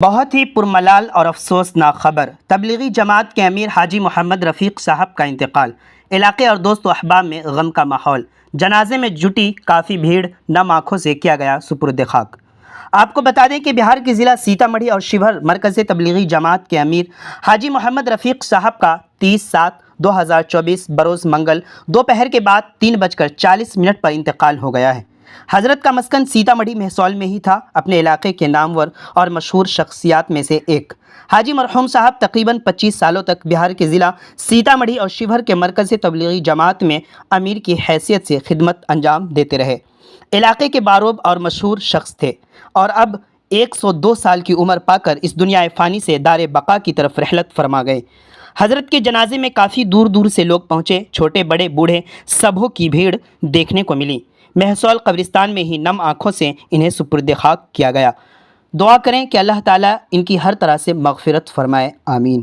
بہت ہی پرملال اور افسوسناک خبر، تبلیغی جماعت کے امیر حاجی محمد رفیق صاحب کا انتقال۔ علاقے اور دوست و احباب میں غم کا ماحول، جنازے میں جٹی کافی بھیڑ، نم آنکھوں سے کیا گیا سپرد خاک۔ آپ کو بتا دیں کہ بہار کے ضلع سیتامڑھی اور شیوہر مرکز تبلیغی جماعت کے امیر حاجی محمد رفیق صاحب کا 30/7/2024 بروز منگل دوپہر کے بعد 3:40 پر انتقال ہو گیا ہے۔ حضرت کا مسکن سیتامڑھی محسول میں ہی تھا، اپنے علاقے کے نامور اور مشہور شخصیات میں سے ایک۔ حاجی مرحوم صاحب تقریباً 25 سالوں تک بہار کے ضلع سیتامڑھی اور شیوہر کے مرکز تبلیغی جماعت میں امیر کی حیثیت سے خدمت انجام دیتے رہے۔ علاقے کے باروب اور مشہور شخص تھے اور اب 102 سال کی عمر پا کر اس دنیا فانی سے دار بقا کی طرف رحلت فرما گئے۔ حضرت کے جنازے میں کافی دور دور سے لوگ پہنچے، چھوٹے بڑے بوڑھے سبھوں کی بھیڑ دیکھنے کو ملی۔ محسول قبرستان میں ہی نم آنکھوں سے انہیں سپرد خاک کیا گیا۔ دعا کریں کہ اللہ تعالیٰ ان کی ہر طرح سے مغفرت فرمائے، آمین۔